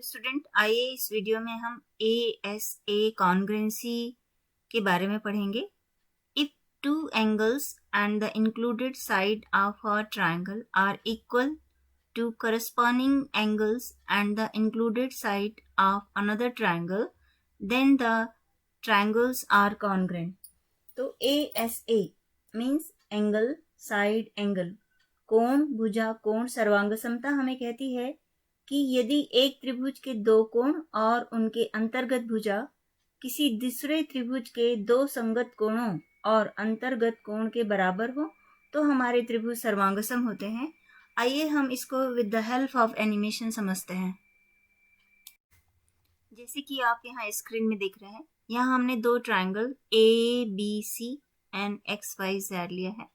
Student, आइए इस video में हम ASA कॉन्ग्रुएंसी के बारे में पढ़ेंगे। If two angles and the included side of a triangle are equal to corresponding angles and the included side of another triangle, then the triangles are congruent. तो ASA means angle, side angle, कोण, भुजा, कोण, सर्वांग समता हमें कहती है कि यदि एक त्रिभुज के दो कोण और उनके अंतर्गत भुजा किसी दूसरे त्रिभुज के दो संगत कोणों और अंतर्गत कोण के बराबर हो तो हमारे त्रिभुज सर्वांगसम होते हैं। आइए हम इसको with the help of animation समझते हैं। जैसे कि आप यहाँ स्क्रीन में देख रहे हैं, यहाँ हमने दो ट्रायंगल ABC एंड XYZ लिया है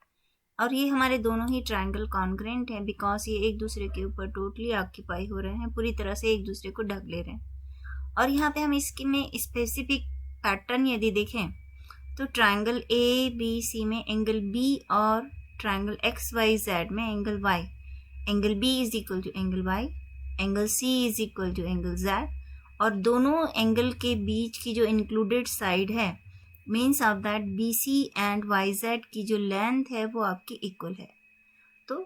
और ये हमारे दोनों ही ट्रायंगल कॉन्ग्रुएंट है बिकॉज ये एक दूसरे के ऊपर टोटली ऑक्यूपाई हो रहे हैं, पूरी तरह से एक दूसरे को ढक ले रहे हैं। और यहाँ पे हम इसके में स्पेसिफिक पैटर्न यदि देखें तो ट्रायंगल ABC में एंगल B और ट्रायंगल XYZ में angle Y, angle B is equal to angle Y, angle C is equal to angle Z, और दोनों एंगल के बीच की जो इंक्लूडेड साइड है means of that BC and YZ की जो लेंथ है वो आपकी इक्वल है। तो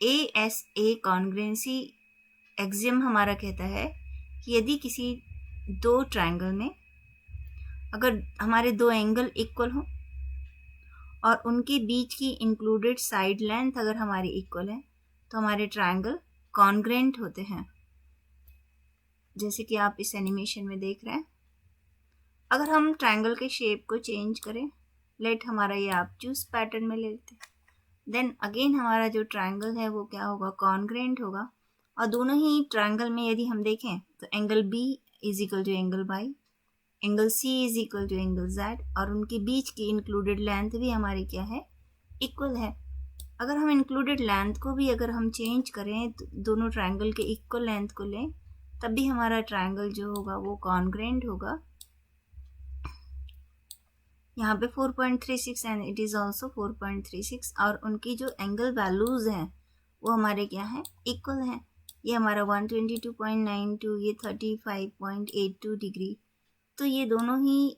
ASA कॉन्ग्रुएंसी एक्सियम हमारा कहता है कि यदि किसी दो ट्रायंगल में अगर हमारे दो एंगल इक्वल हो और उनके बीच की इंक्लूडेड साइड लेंथ अगर हमारी इक्वल है तो हमारे ट्रायंगल कॉन्ग्रुएंट होते हैं। जैसे कि आप इस एनिमेशन में देख रहे हैं, अगर हम ट्रायंगल के शेप को चेंज करें, लेट हमारा ये आप चूज पैटर्न में लेते हैं, देन अगेन हमारा जो ट्रायंगल है वो क्या होगा, कॉन्ग्रुएंट होगा। और दोनों ही ट्रायंगल में यदि हम देखें तो angle B is equal to angle Y, angle C is equal to angle Z, और उनके बीच की इंक्लूडेड लेंथ भी हमारी क्या है, इक्वल है। अगर हम इंक्लूडेड लेंथ को भी अगर हम चेंज करें तो दोनों ट्रायंगल के इक्वल लेंथ को लें तब भी हमारा ट्रायंगल जो होगा वो कॉन्ग्रुएंट होगा। यहाँ पे 4.36 एंड इट इज़ ऑल्सो 4.36, और उनकी जो एंगल वैल्यूज़ हैं वो हमारे क्या हैं, इक्वल हैं। ये हमारा 122.92, ये 35.82 डिग्री। तो ये दोनों ही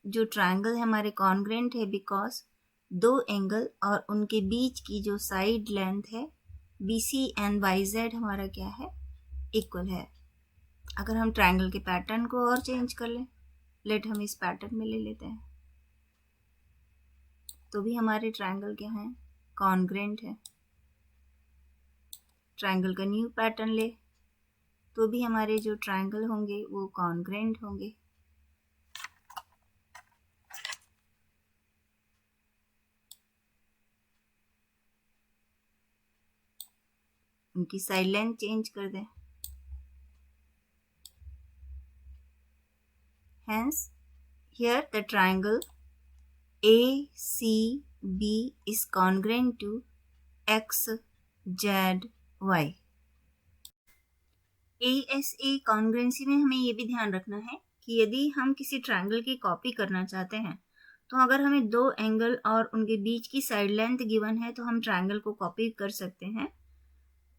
जो ट्रायंगल है हमारे कॉन्ग्रुएंट है बिकॉज दो एंगल और उनके बीच की जो साइड लेंथ है BC एंड YZ हमारा क्या है, इक्वल है। अगर हम ट्रायंगल के पैटर्न को और चेंज कर लें, लेट हम इस पैटर्न में ले लेते हैं, तो भी हमारे ट्रायंगल क्या हैं, कॉन्ग्रुएंट है। ट्रायंगल का न्यू पैटर्न ले तो भी हमारे जो ट्रायंगल होंगे वो कॉन्ग्रुएंट होंगे। उनकी साइड लेंथ चेंज कर दें, hence here the triangle ACB is congruent to XZY। ASA congruency में हमें ये भी ध्यान रखना है कि यदि हम किसी ट्रायंगल की कॉपी करना चाहते हैं तो अगर हमें दो एंगल और उनके बीच की साइड लेंथ गिवन है तो हम ट्रायंगल को कॉपी कर सकते हैं।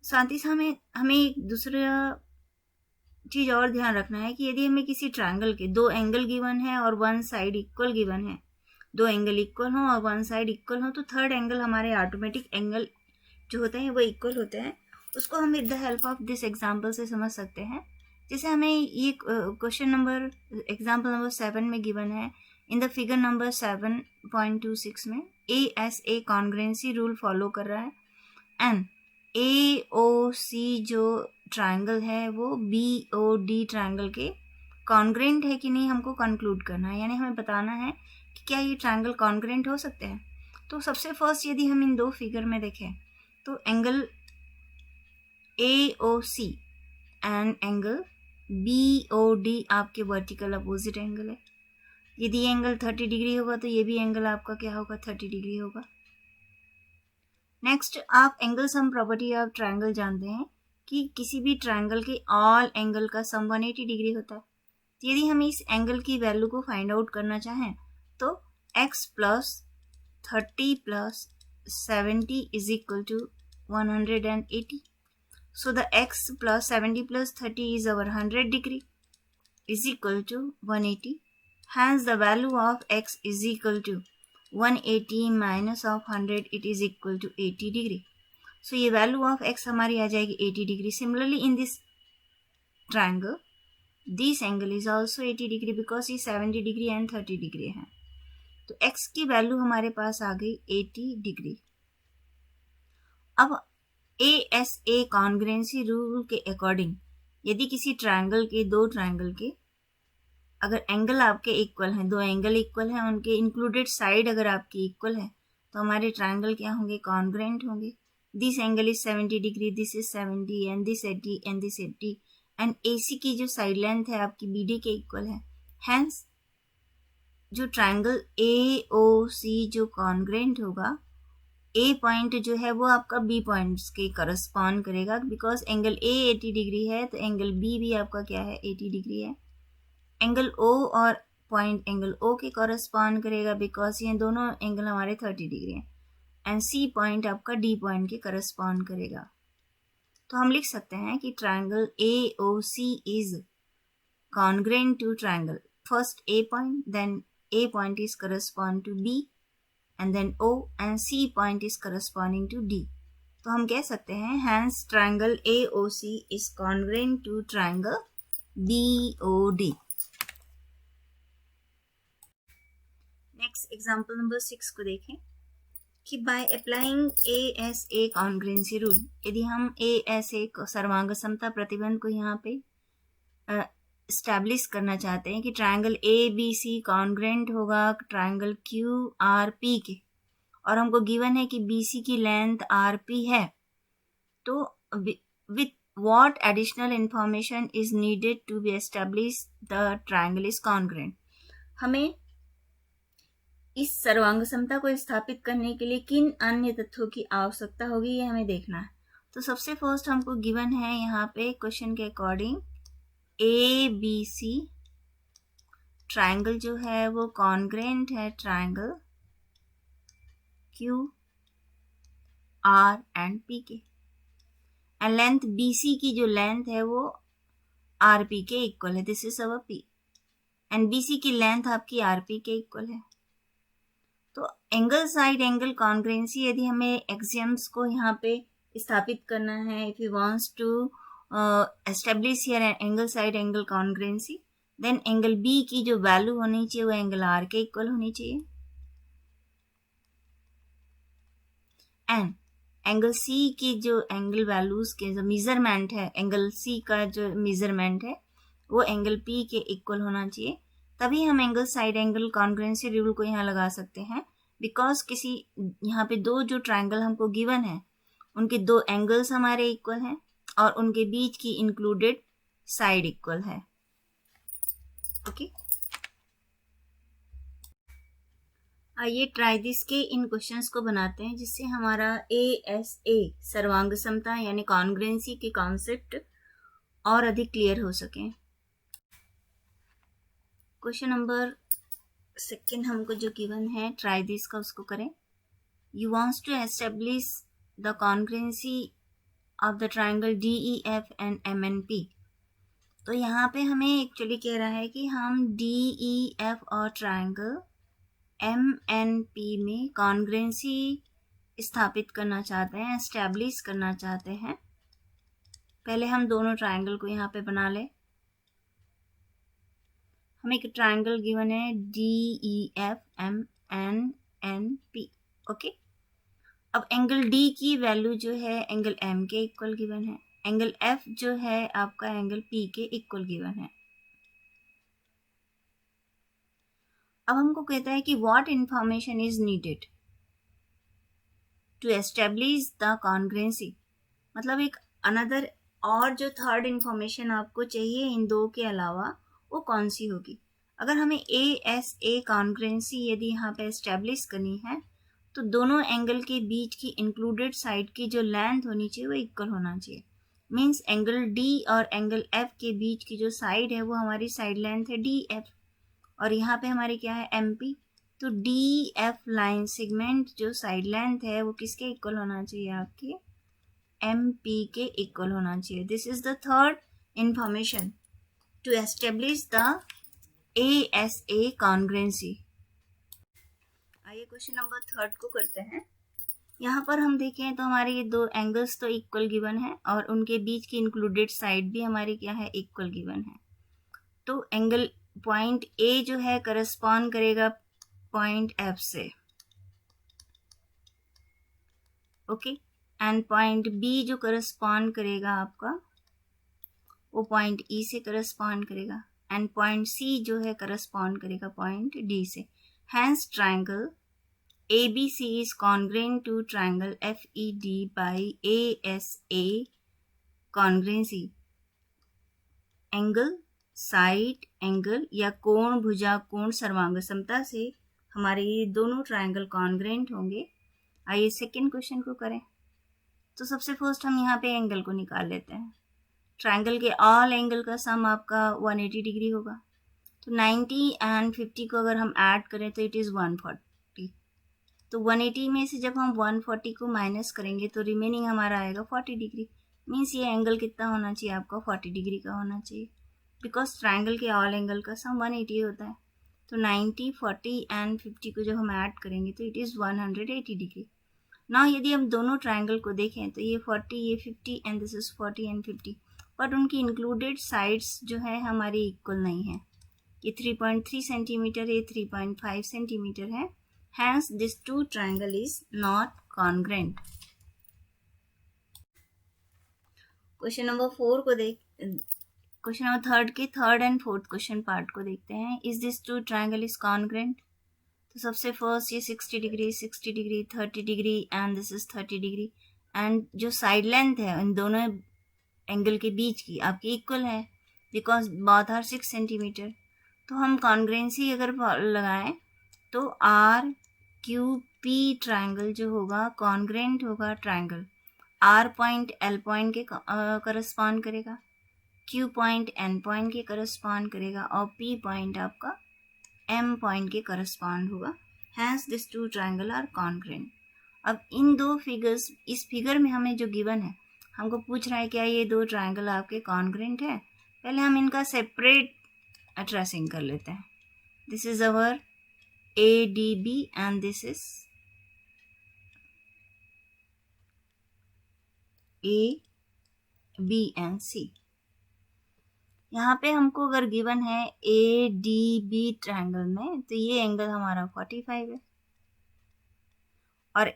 साथ ही हमें एक दूसरा चीज़ और ध्यान रखना है कि यदि हमें किसी ट्रायंगल के दो एंगल गिवन है और वन साइड इक्वल गिवन है, दो एंगल इक्वल हो और वन साइड इक्वल हो, तो थर्ड एंगल हमारे ऑटोमेटिक एंगल जो होते हैं वो इक्वल होते हैं। उसको हम with the help of this example से समझ सकते हैं। जैसे हमें ये क्वेश्चन नंबर एग्जांपल नंबर 7 में गिवन है, इन द फिगर नंबर 7.26 में ASA कॉन्ग्रुएंसी रूल फॉलो कर रहा है एंड AOC जो ट्रायंगल है वो BOD ट्रायंगल के कॉन्ग्रुएंट है कि नहीं हमको कंक्लूड करना है, यानी हमें बताना है कि क्या ये ट्रायंगल कॉन्ग्रुएंट हो सकते हैं। तो सबसे फर्स्ट यदि हम इन दो फिगर में देखें तो angle AOC and angle BOD आपके वर्टिकल अपोजिट एंगल है। यदि ये एंगल 30 डिग्री होगा तो ये भी एंगल आपका क्या होगा, 30 डिग्री होगा। नेक्स्ट, आप angle sum property of triangle जानते हैं कि किसी भी ट्रायंगल के ऑल एंगल का सम 180 डिग्री होता है। तो यदि हम इस एंगल की वैल्यू को फाइंड आउट करना चाहें तो x plus 30 plus 70 is equal to 180। So the x plus 70 plus 30 is our 100 degree is equal to 180. Hence the value of x is equal to 180 minus of 100, it is equal to 80 degree. So ये value of x हमारी आ जाएगी 80 degree. Similarly in this triangle, this angle is also 80 degree because ये 70 degree and 30 degree है. तो x की value हमारे पास आ गई 80 degree. अब ASA कॉन्ग्रेंसी रूल के अकॉर्डिंग यदि किसी ट्रायंगल के, दो ट्रायंगल के अगर एंगल आपके इक्वल हैं, दो एंगल इक्वल हैं, उनके इंक्लूडेड साइड अगर आपकी इक्वल है तो हमारे ट्रायंगल क्या होंगे? कॉन्ग्रेंट होंगे. This angle is 70 degree, this is 70 and this 80 and this 80 and AC की जो साइड लेंथ है आपकी BD के इक्वल है. हैंस जो ट्रायंगल AOC जो कॉन्ग्रेंट होगा, A पॉइंट जो है वो आपका B पॉइंट्स के करस्पॉन्ड करेगा बिकॉज एंगल A 80 डिग्री है तो एंगल B भी आपका क्या है? 80 डिग्री है. एंगल O और पॉइंट एंगल O के करस्पॉन्ड करेगा बिकॉज ये दोनों एंगल हमारे 30 डिग्री हैं. एंड C पॉइंट आपका D पॉइंट के करस्पॉन्ड करेगा. तो हम लिख सकते हैं कि triangle AOC is congruent to triangle first A point, then A point is correspond to B and then O and C point is corresponding to D. तो हम कह सकते हैं hence triangle AOC is congruent to triangle BOD. Next example number 6 को देखें कि by applying ASA कॉन्ग्रेंसी rule, यदि हम ASA सर्वांग समता प्रतिबंध को यहाँ पे स्टैब्लिश करना चाहते हैं कि ट्रायंगल ABC कॉन्ग्रेंट होगा ट्रायंगल QRP के, और हमको गिवन है कि BC की लेंथ RP है, तो with what additional information is needed to be establish the triangle is congruent. हमें इस सर्वांग समता को स्थापित करने के लिए किन अन्य तथ्यों की आवश्यकता होगी ये हमें देखना है. तो सबसे फर्स्ट हमको गिवन है यहाँ पे क्वेश्चन के अकॉर्डिंग ABC ट्रायंगल जो है वो कॉन्ग्रेंट है ट्रायंगल QRP के, एंड लेंथ BC की जो लेंथ है वो RP के इक्वल है. This is our P and BC की लेंथ आपकी RP के इक्वल है. तो एंगल साइड एंगल कॉन्ग्रेंसी यदि हमें एक्सियम्स को यहाँ पे स्थापित करना है, if you wants to establish here angle side angle congruency, then angle B की जो वैल्यू होनी चाहिए वो एंगल R के इक्वल होनी चाहिए, एंड एंगल C की जो एंगल वैल्यूज के जो मेजरमेंट है, एंगल C का जो मेजरमेंट है वो एंगल P के इक्वल होना चाहिए. तभी हम एंगल साइड एंगल कॉन्ग्रेंसी रूल को यहाँ लगा सकते हैं बिकॉज किसी यहाँ पे दो जो ट्रायंगल हमको गिवन है उनके दो एंगल्स हमारे इक्वल हैं और उनके बीच की इंक्लूडेड साइड इक्वल है. ओके, आइए ट्राई दिस के इन क्वेश्चंस को बनाते हैं जिससे हमारा ASA सर्वांग समता यानी कॉन्ग्रेंसी के कॉन्सेप्ट और अधिक क्लियर हो सके. क्वेश्चन नंबर 2 हमको जो गिवन है ट्राई दिस का उसको करें. You wants to establish the congruency of the triangle DEF and MNP. तो यहाँ पे हमें एक्चुअली कह रहा है कि हम DEF और ट्रायंगल MNP में कॉन्ग्रेंसी स्थापित करना चाहते हैं, एस्टेब्लिश करना चाहते हैं. पहले हम दोनों ट्रायंगल को यहाँ पे बना लें. हमें एक ट्रायंगल गिवन है DEF MNP. ओके, अब एंगल D की वैल्यू जो है एंगल M के इक्वल गिवन है, एंगल F जो है आपका एंगल P के इक्वल गिवन है. अब हमको कहता है कि what information is needed to establish the congruency, मतलब एक अनदर और जो थर्ड इंफॉर्मेशन आपको चाहिए इन दो के अलावा वो कौन सी होगी. अगर हमें ASA कॉन्ग्रेंसी यदि यहाँ पे एस्टेब्लिश करनी है तो दोनों एंगल के बीच की इंक्लूडेड साइड की जो लेंथ होनी चाहिए वो इक्वल होना चाहिए. मीन्स एंगल D और एंगल F के बीच की जो साइड है वो हमारी साइड लेंथ है DF और यहाँ पे हमारी क्या है MP. तो DF लाइन सेगमेंट जो साइड लेंथ है वो किसके इक्वल होना चाहिए आपके MP के इक्वल होना चाहिए. This is the third information to establish the ASA congruency. आइए क्वेश्चन नंबर थर्ड को करते हैं. यहाँ पर हम देखें तो हमारे ये दो एंगल्स तो इक्वल गिवन है और उनके बीच की इंक्लूडेड साइड भी हमारी क्या है, इक्वल गिवन है. तो एंगल पॉइंट A जो है करस्पॉन्ड करेगा पॉइंट F से, ओके. एंड पॉइंट B जो करस्पॉन्ड करेगा आपका वो पॉइंट E से करस्पॉन्ड करेगा. एंड पॉइंट C जो है करस्पॉन्ड करेगा पॉइंट D से. Hence triangle ABC is congruent to triangle FED by ASA congruency. Angle, side angle या कोण, भुजा कोण, सर्वांग समता से हमारे ये दोनों ट्राइंगल कॉन्ग्रेंट होंगे. आइए सेकेंड क्वेश्चन को करें. तो सबसे फर्स्ट हम यहाँ पे एंगल को निकाल लेते हैं. ट्राइंगल के ऑल एंगल का सम आपका 180 डिग्री होगा. तो 90 एंड 50 को अगर हम ऐड करें तो इट इज़ 140. तो 180 में से जब हम 140 को माइनस करेंगे तो रिमेनिंग हमारा आएगा 40 डिग्री. मीन्स ये एंगल कितना होना चाहिए आपका, 40 डिग्री का होना चाहिए. बिकॉज ट्राइंगल के ऑल एंगल का सम 180 होता है. तो 90, 40 एंड 50 को जब हम ऐड करेंगे तो इट इज़ 180 डिग्री. ना यदि हम दोनों ट्राइंगल को देखें तो ये 40, ये 50 and this is 40 and 50, but उनकी इंक्लूडेड साइड्स जो है हमारी इक्वल नहीं है. ये 3.3 सेंटीमीटर, ये 3.5 सेंटीमीटर है. Hence, this two triangle is not congruent. Question number 4 को क्वेश्चन नंबर थर्ड के third and fourth question part को देखते हैं. Is this two triangle is congruent. तो सबसे फर्स्ट ये 60 degree, 60 degree, 30 degree and this is 30 degree. And जो side length है इन दोनों एंगल के बीच की आपकी इक्वल है बिकॉज बोथ आर 6 सेंटीमीटर. तो हम कॉन्ग्रेंसी अगर लगाएं तो RQP ट्राइंगल जो होगा कॉन्ग्रेंट होगा triangle. R point L point के करस्पॉन्ड करेगा, Q पॉइंट N पॉइंट के करस्पॉन्ड करेगा और P पॉइंट आपका M पॉइंट के करस्पॉन्ड होगा. Hence this two triangle are congruent. अब इन दो फिगर्स, इस फिगर में हमें जो गिवन है हमको पूछ रहा है क्या ये दो ट्राइंगल आपके कॉन्ग्रेंट है. पहले हम इनका सेपरेट ट्रेसिंग कर लेते हैं. This is our ADB and this is AB and C. यहाँ पे हमको अगर गिवन है ADB ट्रायंगल में तो ये एंगल हमारा 45 है और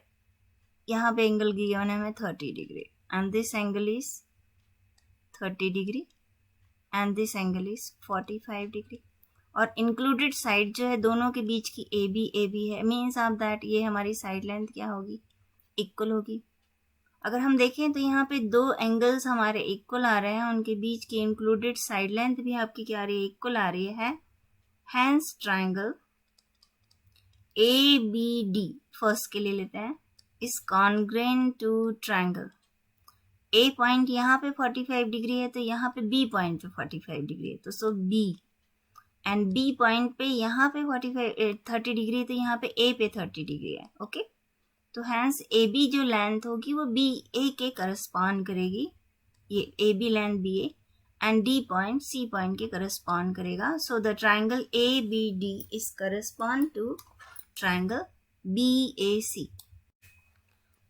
यहाँ पे एंगल गिवन है हमें 30 degree and this angle is 30 degree and this angle is 45 degree. और इंक्लूडेड साइड जो है दोनों के बीच की AB है. मीन्स ऑफ दैट ये हमारी साइड लेंथ क्या होगी, इक्वल होगी. अगर हम देखें तो यहाँ पे दो एंगल्स हमारे इक्वल आ रहे हैं, उनके बीच की इंक्लूडेड साइड लेंथ भी आपकी क्या आ रही है, इक्वल आ रही है. हैंस ट्राइंगल ABD फर्स्ट के लिए लेते हैं is congruent to triangle. A point यहाँ पे 45 डिग्री है तो यहाँ पे B पॉइंट पे 45 डिग्री है तो सो B एंड B पॉइंट पे यहाँ पे 30 डिग्री है तो यहाँ पे A पे 30 डिग्री है. ओके तो हैंस AB जो लेंथ होगी वो BA के करस्पॉन्ड करेगी. ये AB length BA and D point C point के करस्पॉन्ड करेगा. So the triangle ABD is correspond to triangle BAC.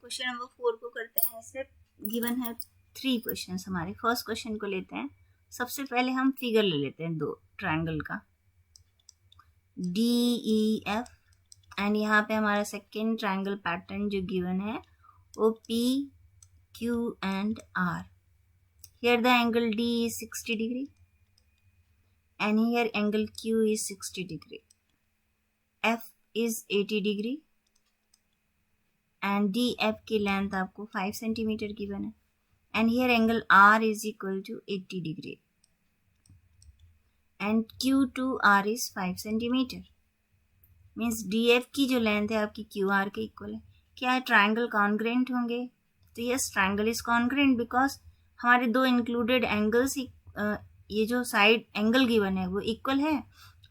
Question number 4 को करते हैं. इसमें गिवन है 3 क्वेश्चन हमारे. फर्स्ट क्वेश्चन को लेते हैं. सबसे पहले हम फिगर ले लेते हैं दो ट्राइंगल का DEF एंड यहाँ पे हमारा सेकेंड ट्राइंगल पैटर्न जो गिवन है वो PQ and R. Here the angle D is 60 degree and here angle Q is 60 degree. F is 80 degree and DF की लेंथ आपको 5 सेंटीमीटर गिवन है and here angle R is equal to 80 degree and Q to R is 5 centimetre. Means DF की जो length है आपकी QR के equal है. क्या ट्राइंगल कॉन्ग्रेंट होंगे? तो yes triangle is congruent because हमारे दो इंक्लूडेड एंगल्स ये जो साइड एंगल गिवन है वो इक्वल है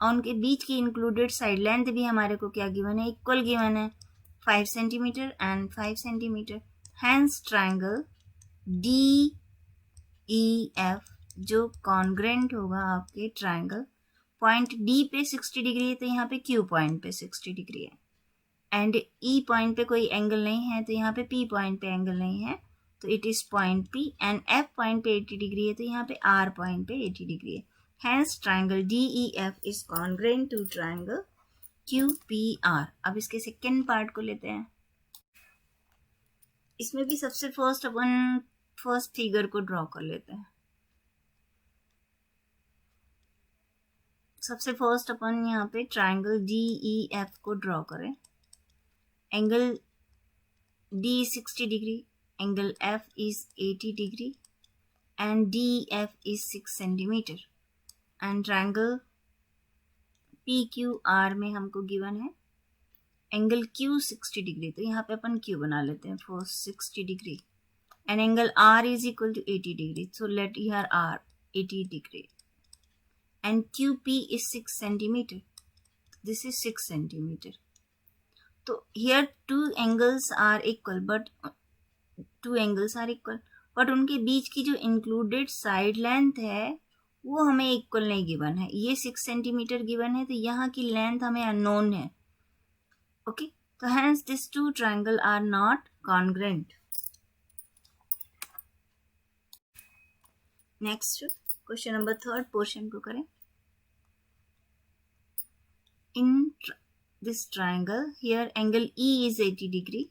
और उनके बीच की इंक्लूडेड साइड लेंथ भी हमारे को क्या गिवन है, इक्वल गिवन है 5 centimetre and 5 centimetre. Hence triangle DEF जो कॉन्ग्रेंट होगा आपके ट्राइंगल, पॉइंट डी पे 60 डिग्री है तो यहाँ पे क्यू पॉइंट पे 60 डिग्री है, एंड ई पॉइंट पे कोई एंगल नहीं है तो यहाँ पे पी पॉइंट पे एंगल नहीं है, तो it is point P, and F point पे 80 डिग्री है तो यहाँ पे आर पॉइंट पे 80 डिग्री है। Hence triangle DEF is congruent to triangle QPR। अब इसके सेकेंड पार्ट को लेते हैं। इसमें भी सबसे फर्स्ट अपन फर्स्ट फिगर को ड्रॉ कर लेते हैं। सबसे फर्स्ट अपन यहाँ पे ट्राइंगल DEF को ड्रॉ करें। Angle D is 60 degree, angle F is 80 degree, and DF is 6 centimeter, and triangle PQR में हमको गिवन है एंगल Q 60 डिग्री, तो यहाँ पे अपन Q बना लेते हैं for 60 degree, and angle R is equal to 80 degree, so let here R 80 degree, and QP is 6 centimeter, this is 6 centimeter. तो here two angles are equal, but उनके बीच की जो इंक्लूडेड साइड लेंथ है वो हमें इक्वल नहीं given है। ये 6 सेंटीमीटर गिवन है तो यहाँ की लेंथ हमें अननोन है। ओके, तो hence this two triangle are not congruent. Next question number 3 portion को करें। इन this triangle, here angle E is 80 degree,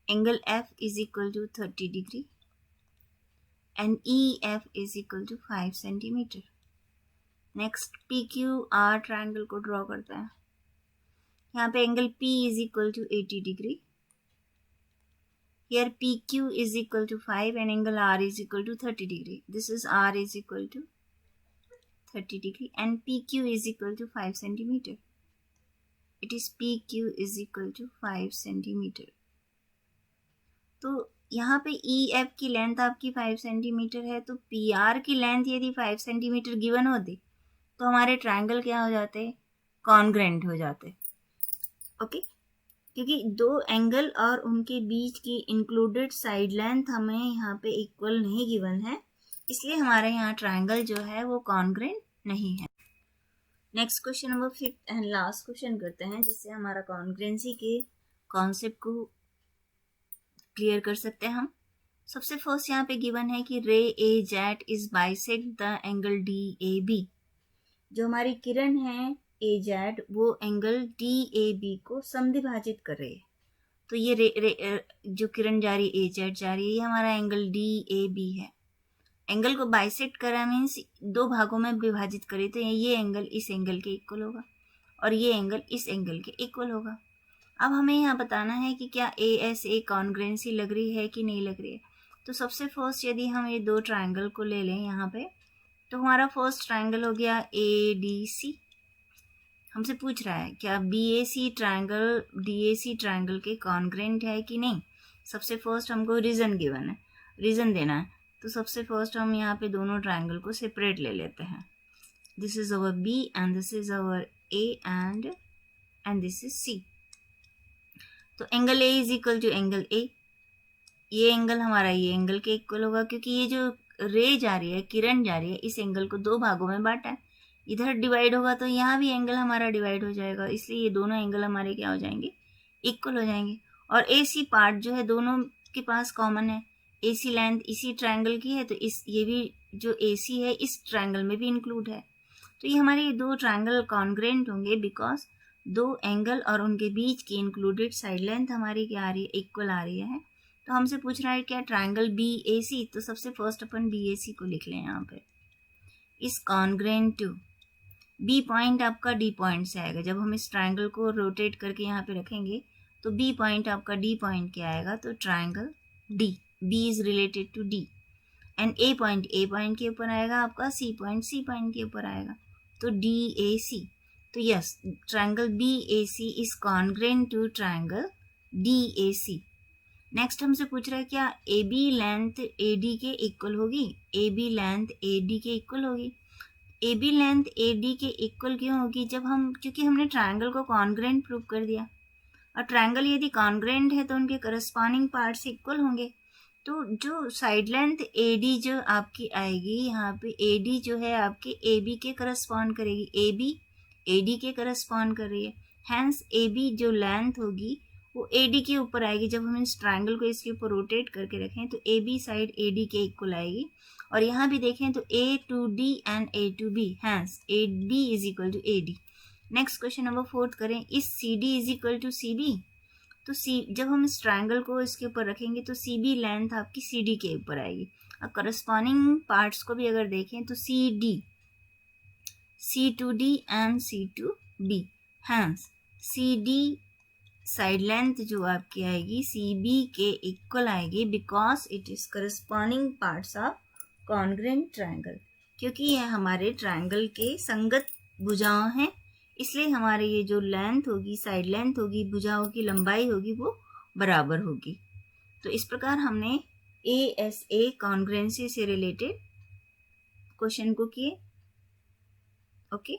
angle F is equal to 30 degree, and EF is equal to 5 centimeter. Next PQR triangle को draw करते हैं। यहाँ पे angle P is equal to 80 degree, here PQ is equal to 5 and angle R is equal to 30 degree. This is R is equal to 30 degree and PQ is equal to 5 centimeter. It is PQ is equal to 5 centimeter. तो यहाँ पे EF की length आपकी 5 centimetre है, तो PR की length यदि 5 centimetre given होती तो हमारे ट्रायंगल क्या हो जाते, कॉन्ग्रेंट हो जाते। ओके, क्योंकि दो एंगल और उनके बीच की इंक्लूडेड साइड लेंथ हमें यहाँ पे इक्वल नहीं गिवन है, इसलिए हमारे यहाँ ट्रायंगल जो है वो कॉन्ग्रेंट नहीं है। Next question number 5 and last question करते हैं, जिससे हमारा कॉन्ग्रेंसी के कॉन्सेप्ट को क्लियर कर सकते हैं हम। सबसे फर्स्ट यहाँ पे गिवन है कि ray A Z is bisect the angle DAB। जो हमारी किरण है ए जेट वो एंगल DAB को समद्विभाजित कर रही है, तो ये जो किरण जा रही है ए जेट जा रही है, ये हमारा एंगल DAB है। एंगल को बाइसेक्ट करा मीन्स दो भागों में विभाजित करे, तो ये एंगल इस एंगल के इक्वल होगा और ये एंगल इस एंगल के इक्वल होगा। अब हमें यहाँ बताना है कि क्या ASA कॉन्ग्रेंसी लग रही है कि नहीं लग रही है। तो सबसे फर्स्ट यदि हम ये दो ट्रायंगल को ले लें यहाँ पे, तो हमारा फर्स्ट ट्रायंगल हो गया ADC। हमसे पूछ रहा है क्या BAC ट्रायंगल DAC ट्रायंगल के कॉन्ग्रेंट है कि नहीं। सबसे फर्स्ट हमको रीज़न गिवन है, रीज़न देना है। तो सबसे फर्स्ट हम यहाँ पे दोनों ट्रायंगल को सेपरेट ले लेते हैं। This is our B and this is our A and this is C। तो angle A is equal to angle A, ये एंगल हमारा ये एंगल के इक्वल होगा, क्योंकि ये जो रे जा रही है, किरण जा रही है, इस एंगल को दो भागों में बांटा है। इधर डिवाइड होगा तो यहाँ भी एंगल हमारा डिवाइड हो जाएगा, इसलिए ये दोनों एंगल हमारे क्या हो जाएंगे, इक्वल हो जाएंगे। और AC पार्ट जो है दोनों के पास कॉमन है, AC लेंथ इसी ट्रायंगल की है, तो इस ये भी जो AC है इस ट्रायंगल में भी इंक्लूड है। तो ये हमारे दो ट्रायंगल कॉन्ग्रेंट होंगे बिकॉज दो एंगल और उनके बीच की इंक्लूडेड साइड लेंथ हमारी क्या आ रही है, इक्वल आ रही है। तो हमसे पूछ रहा है क्या ट्रायंगल BAC, तो सबसे फर्स्ट अपन BAC को लिख लें यहाँ पे। इस कॉन्ग्रेंट टू B पॉइंट आपका D पॉइंट से आएगा। जब हम इस ट्रायंगल को रोटेट करके यहाँ पे रखेंगे तो B पॉइंट आपका D पॉइंट के आएगा, तो triangle D, B is related to D, and A point के ऊपर आएगा आपका, C पॉइंट के ऊपर आएगा, तो DAC। तो yes, triangle BAC is congruent to triangle DAC। Next हमसे पूछ रहा है क्या AB लेंथ AD के इक्वल होगी, AB लेंथ AD के इक्वल होगी। AB लेंथ AD के इक्वल क्यों होगी, जब हम, क्योंकि हमने ट्रायंगल को कॉन्ग्रेंट प्रूव कर दिया। और ट्रायंगल यदि कॉन्ग्रेंट है तो उनके करस्पॉन्डिंग पार्ट्स इक्वल होंगे। तो जो साइड लेंथ AD जो आपकी आएगी, यहाँ पे AD जो है आपके AB के करस्पॉन्ड करेगी, AB AD के करस्पॉन्ड कर रही है, हैंस AB जो लेंथ होगी वो AD के ऊपर आएगी। जब हम इस ट्रायंगल को इसके ऊपर रोटेट करके रखें तो AB साइड AD के इक्वल आएगी। और यहाँ भी देखें तो A to D and A to B, hence AD is equal to AD। Next question number 4 करें, इस CD is equal to CB। तो जब हम इस ट्रायंगल को इसके ऊपर रखेंगे तो CB लेंथ आपकी CD के ऊपर आएगी। अब करस्पॉन्डिंग पार्ट्स को भी अगर देखें तो CD, C to D and C to B, hence CD side length जो आपकी आएगी CB के इक्वल आएगी, because it is corresponding parts of congruent triangle. क्योंकि यह हमारे ट्रायंगल के संगत भुजाओं हैं, इसलिए हमारे ये जो लेंथ होगी, साइड लेंथ होगी, भुजाओं की लंबाई होगी, वो बराबर होगी। तो इस प्रकार हमने ASA कॉन्ग्रेंसी से रिलेटेड क्वेश्चन को किए। ओके।